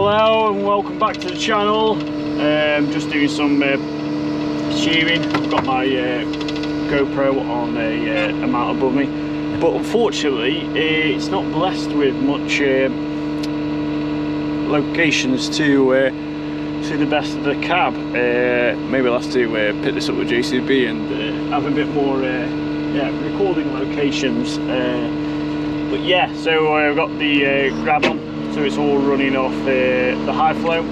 Hello and welcome back to the channel. Just doing some shearing. I've got my GoPro on a mount above me, but unfortunately it's not blessed with much locations to see the best of the cab. Maybe I'll have to pick this up with JCB and have a bit more recording locations. But yeah, so I've got the grab on. So it's all running off the high flow.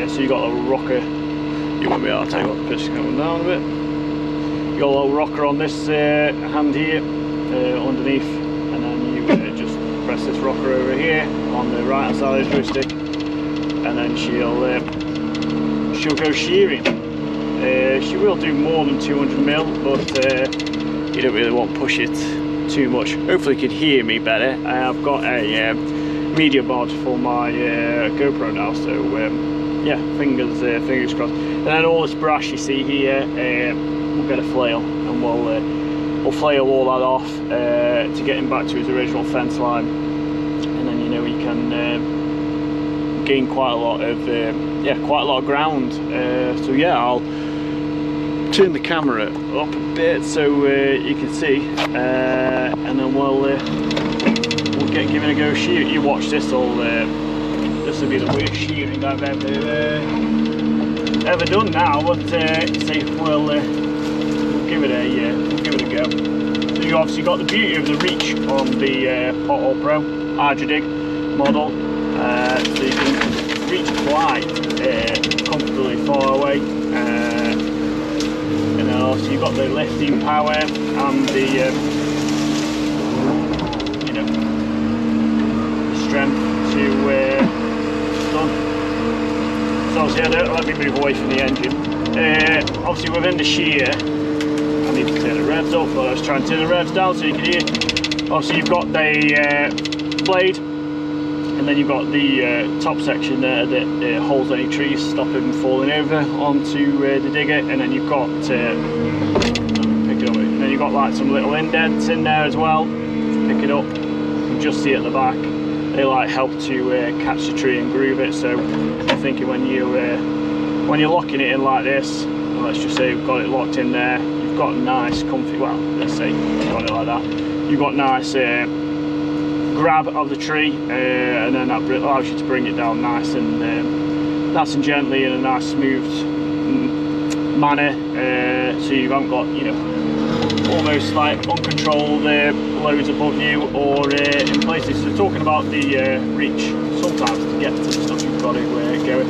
So you got a little rocker. You won't be able to tell you what the pitch is coming down a bit. You got a little rocker on this hand here underneath, and then you just press this rocker over here on the right hand side of the joystick, and then she'll go shearing. She will do more than 200mm, but you don't really want to push it too much. Hopefully you can hear me better. I've got a media bod for my GoPro now, so yeah, fingers crossed. And then all this brass you see here, we'll get a flail and we'll flail all that off to get him back to his original fence line, and then he can gain quite a lot of ground. So yeah, I'll turn the camera up a bit so you can see, and then we'll get giving a go shear. You watch this all. This will be the worst shearing I've ever done now, but see, we'll give it a go. So you obviously got the beauty of the reach on the Pothole Pro Hydradig model, so you can reach quite comfortably far away, and then also you've got the lifting power and the strength to done. So obviously let me move away from the engine. Obviously within the shear, I need to turn the revs up, but I was trying to turn the revs down so you can hear. Obviously you've got the blade, and then you've got the top section there that holds any trees, stop them from falling over onto the digger, and then you've got pick it up, and then you've got like some little indents in there as well. Pick it up, you can just see at the back. They like help to catch the tree and groove it. So I'm thinking when you're locking it in like this, let's just say you've got it locked in there, you've got nice comfy, well, let's say you've got it like that, you've got nice grab of the tree, and then that allows you to bring it down nice and gently in a nice smooth manner, so you haven't got almost like uncontrolled loads above you or in places. So talking about the reach, sometimes to get to the stuff you've got to go with.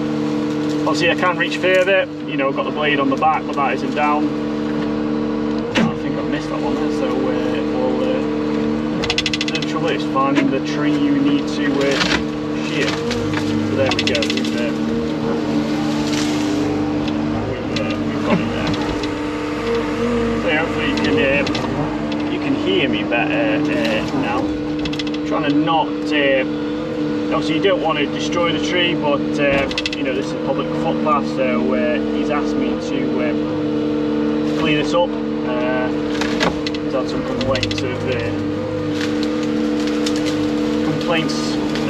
Obviously I can reach further, I've got the blade on the back, but that isn't down. I think I've missed that one there, so the trouble is finding the tree you need to shear. So there we go, we've got it there. So hopefully you can hear me better now. I'm trying to not, obviously you don't want to destroy the tree, but this is a public footpath, so he's asked me to clean this up. He's had some complaints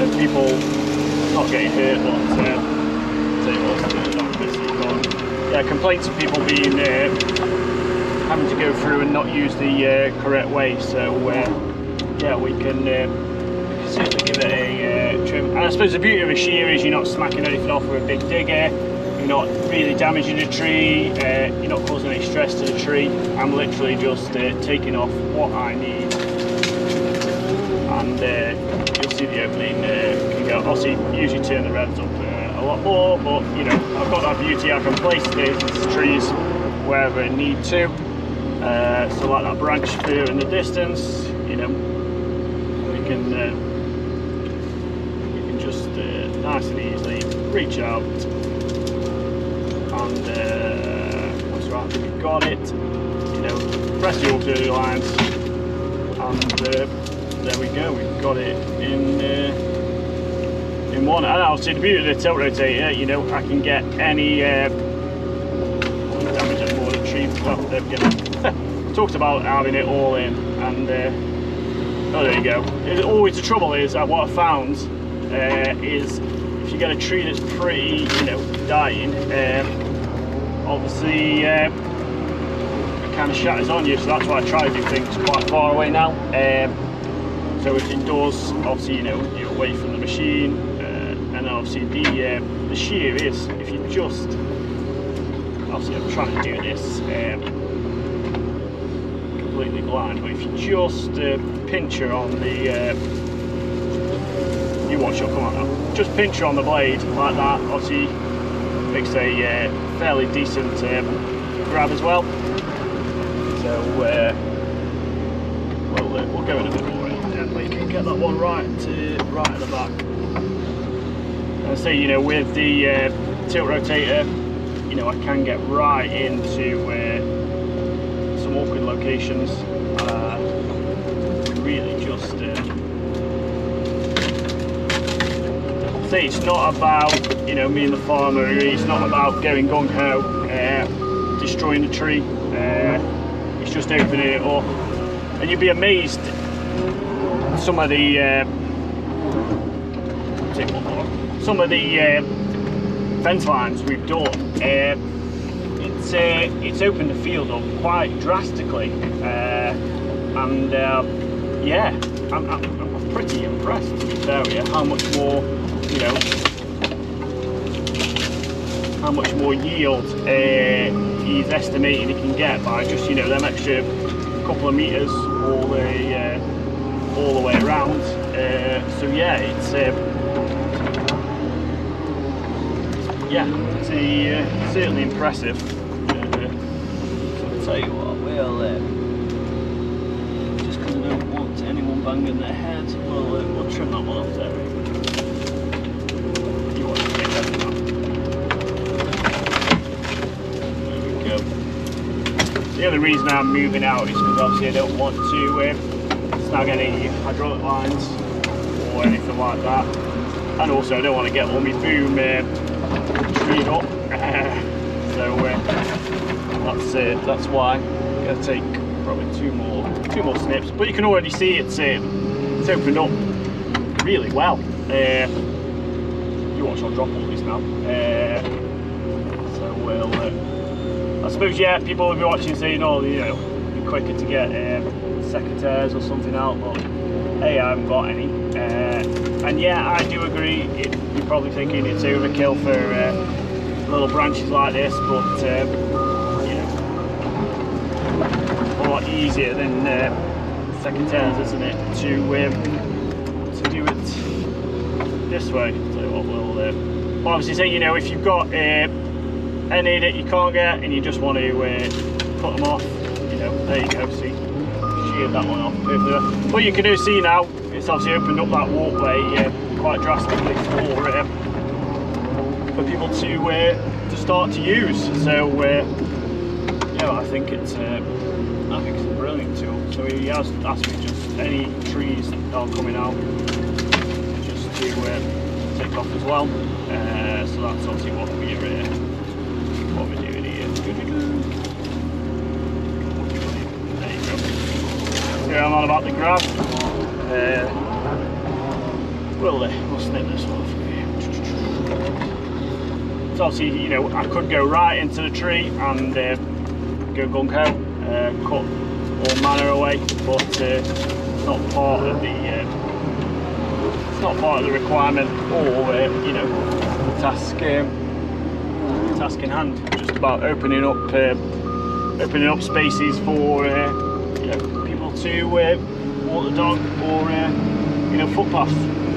of people not getting hurt, but complaints of people being having to go through and not use the correct way. So yeah, we can certainly give it a trim. And I suppose the beauty of a shear is you're not smacking anything off with a big digger, you're not really damaging the tree, you're not causing any stress to the tree. I'm literally just taking off what I need, and you'll see the opening can go. Obviously usually turn the revs up a lot more, but I've got that beauty. I can place these trees wherever I need to. So like that branch there in the distance, we can just nice and easily reach out, and that's right, we've got it, press the auxiliary lines, and there we go, we've got it in one. And I'll see the beauty of the tilt rotator, I can get any damage at more the tree. Well, there we go. Talked about having it all in, and oh, there you go. Always the trouble is what I found is if you get a tree that's pretty, you know, dying, obviously it kind of shatters on you. So that's why I try to do things quite far away now. So if indoors, obviously, you know, you're away from the machine, and obviously the shear is, if you just, obviously I'm trying to do this completely blind, but if you just pinch her on the, you watch her, come on now, just pinch her on the blade like that, obviously makes a fairly decent grab as well. So we'll go in a bit more gently, can get that one right at the back. And say, you know, with the tilt rotator, you know, I can get right into some awkward locations. Really just say it's not about, you know, me and the farmer. It's not about going gung ho, destroying the tree. It's just opening it up, and you'd be amazed some of the fence lines we've done. It's opened the field up quite drastically, and yeah, I'm pretty impressed, to be fair with you, how much more, you know, how much more yield he's estimating he can get by just, you know, them extra couple of meters all the way around. So yeah, it's certainly impressive. So I'll tell you what, we'll just because I don't want anyone banging their head, we'll trim that one off there. You want to take that one. There we go. The other reason I'm moving out is because obviously I don't want to snag any hydraulic lines or anything like that, and also I don't want to get all my boom treed up. So that's why I'm going to take probably two more snips. But you can already see it's opened up really well. You watch, I'll drop all these now. So we'll, I suppose, yeah, people will be watching saying, oh, you know, it'd be quicker to get secateurs or something out, but hey, I haven't got any. And yeah, I do agree, you're probably thinking it's overkill for little branches like this, but you know, a lot easier than secateurs, isn't it, to do it this way. So what we'll obviously say, you know, if you've got any that you can't get and you just want to cut them off, you know, there you go, see, sheared that one off perfectly. But you can see now, it's obviously opened up that walkway quite drastically for people to start to use. So yeah, I think it's a brilliant tool. So he has asked me just any trees that are coming out just to take off as well. So that's obviously what we're doing here. There you go. Yeah, I'm on about the grab. We'll snip this one for you. So obviously, you know, I could go right into the tree and go gung ho, cut all manner away, but it's not part of the requirement or you know, the task in hand. Just about opening up spaces for you know, people to walk the dog or you know, footpaths.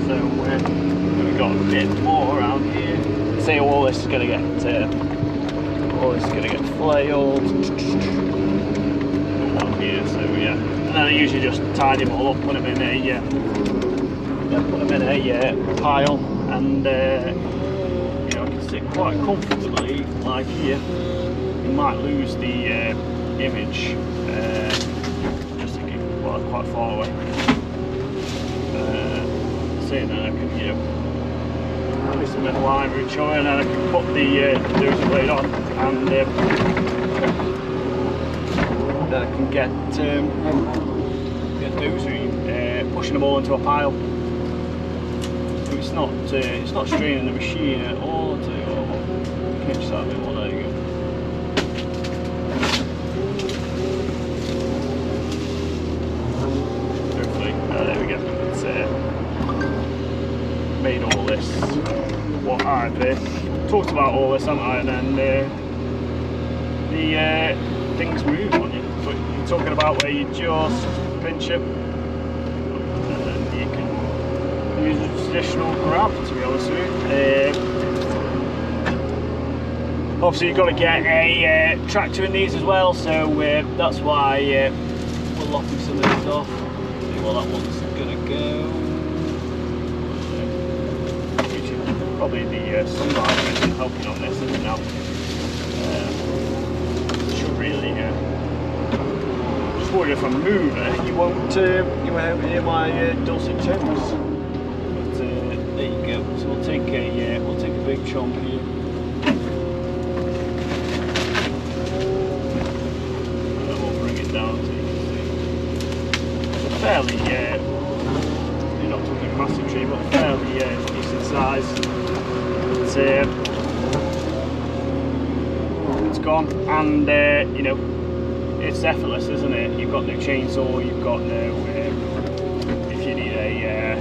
So we've got a bit more around here. Say all this is going to get flailed along here. So yeah, and then I usually just tie them all up, put them in a pile, and you know, I can sit quite comfortably like here. You might lose the image just thinking, well, quite far away. Saying that I can, you know, this a bit of line for each other, and then I can put the dozer blade on, and then I can get dozering, pushing them all into a pile. So it's not straining the machine at all. Pinch that a bit more, there you go. Hopefully, there we go. It's made all this. What I've talked about all this, haven't I? And then the things move on you. But you're talking about where you just pinch it, and then you can use a traditional grab, to be honest with you. Obviously, you've got to get a tractor in these as well, so that's why we're locking some of these off. See what that one's gonna go. Probably the sunlight is helping on this, isn't it now? Should really. Just worried if I move it, you won't hear my dulcet tones. But there you go. So we'll take a big chomp here. Fairly, you're not talking a massive tree, but fairly decent size. It's gone, and you know, it's effortless, isn't it? You've got no chainsaw, you've got no. If you need a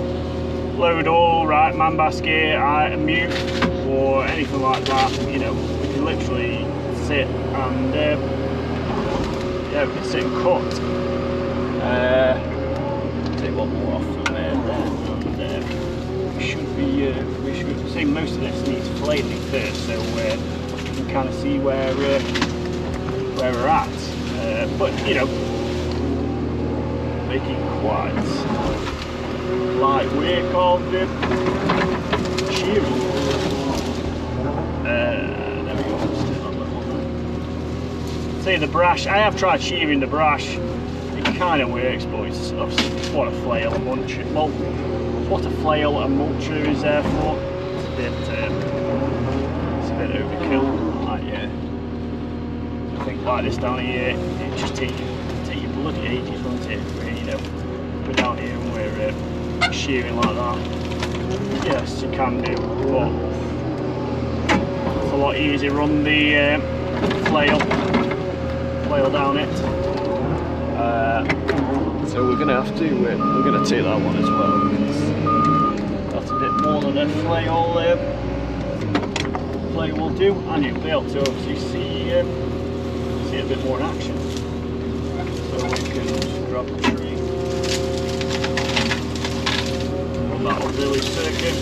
load all, right, man basket, a mute, or anything like that, you know, we can literally sit and yeah, we can sit and cut. Take one more off from there, and we should say most of this needs flailing first, so we can kind of see where we're at. But you know, making quite light work of shearing. There we go. Still on that one. Say the brash. I have tried shearing the brash. Kind of works, but it's obviously what a flail and mulcher. Well, what a flail and mulcher is there for. It's a bit overkill. Like I think like this down here, it just take you bloody ages, won't it? You know, we're down here and we're shearing like that. Yes, you can do, but it's a lot easier run the flail down it. So we're going to have to, we're going to take that one as well, because that's a bit more than a flail will do, and you'll be able to obviously see a bit more in action. So we can just grab the tree, run that auxiliary circuit,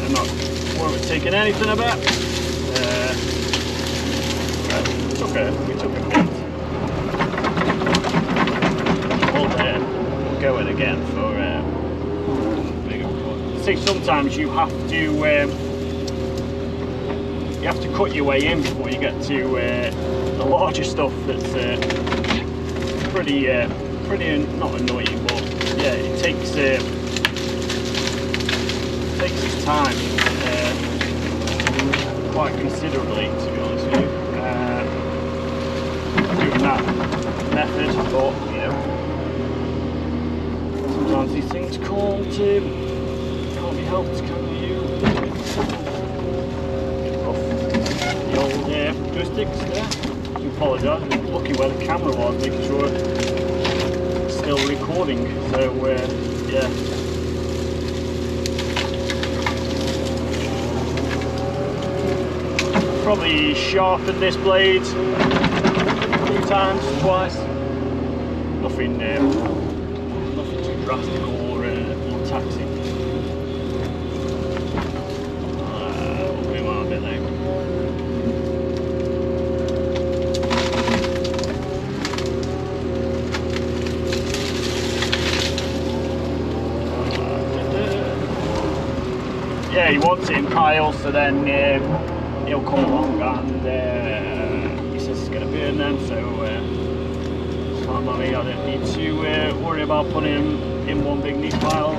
and not worry about taking anything about. We took a bit. Going again for bigger cut. See, sometimes you have to cut your way in before you get to the larger stuff that's pretty not annoying, but yeah, it takes its time quite considerably, to be honest with you. Doing that method, but you know. Sometimes these things can't be helped, can you? The old joysticks there. I apologise, I'm looking where the camera was, making sure it's still recording. So yeah. Probably sharpened this blade a few times, twice. Nothing drastic or taxing. We'll move on a bit now. Yeah, he wants it in piles, so then he'll come along and he says it's going to burn then, so I don't need to worry about putting him in one big neat pile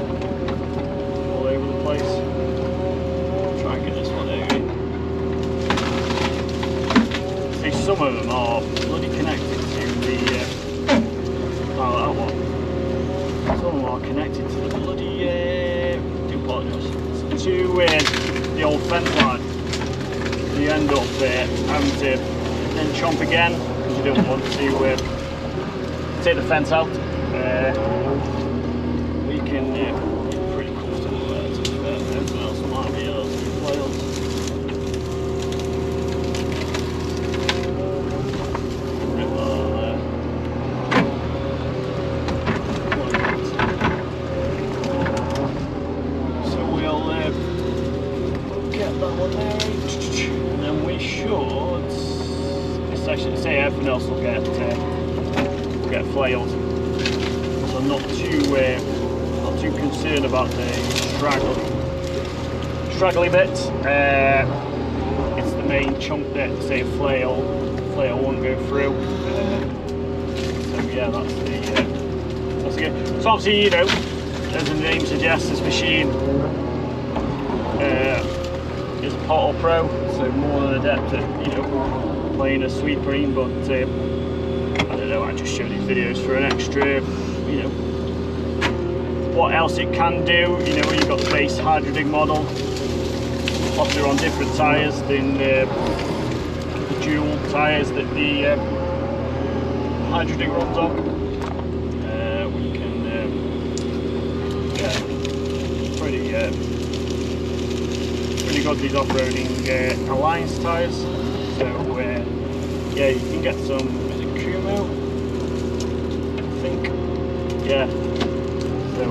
all over the place. I'll try and get this one out. See, some of them are bloody connected to the that one. Some of them are connected to the bloody do apologise. to the old fence line. So you end up having to then chomp again because you don't want to take the fence out. We can pretty comfortable there to be fair. Everything else might be flails. So we'll get that one there, and then we should. This actually say everything else will get flailed. So I'm not too concerned about the straggly bits. It's the main chunk that say flail won't go through. So yeah, that's good. So obviously, you know, as the name suggests, this machine is a Pothole Pro, so more than adept at, you know, playing a sweepering, but I don't know, I just show these videos for an extra, you know, what else it can do. You know, you've got the base Hydradig model, plus they're on different tyres than the dual tyres that the Hydradig runs on. We can, yeah, pretty good, these off-roading Alliance tyres. So yeah, you can get some, is it Kumo? I think, yeah. So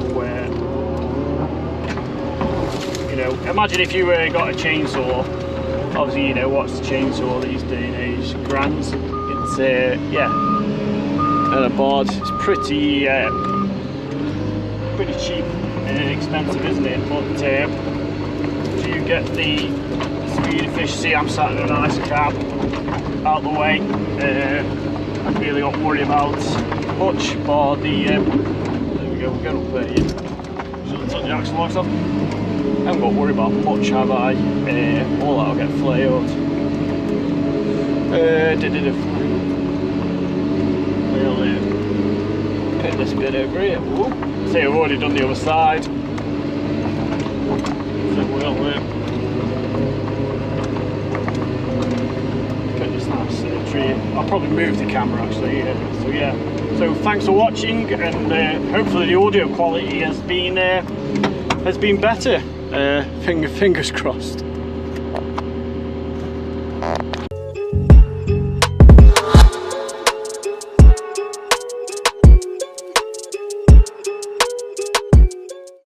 you know, imagine if you got a chainsaw. Obviously, you know, what's the chainsaw these day and age? Grands. It's yeah, and a board. It's pretty cheap and inexpensive, isn't it? But do you get the speed efficiency? I'm sat in a nice cab out the way. I really don't worry about much for the. There we go. We're going up there. Yeah. Shouldn't touch the axle locks off. I haven't got to worry about much, have I? All that'll get flailed. We'll put this bit over here. Whoop. See, I've already done the other side. So we'll put this nice tree. I'll probably move the camera actually. So yeah. So thanks for watching, and hopefully the audio quality has been better. Fingers crossed.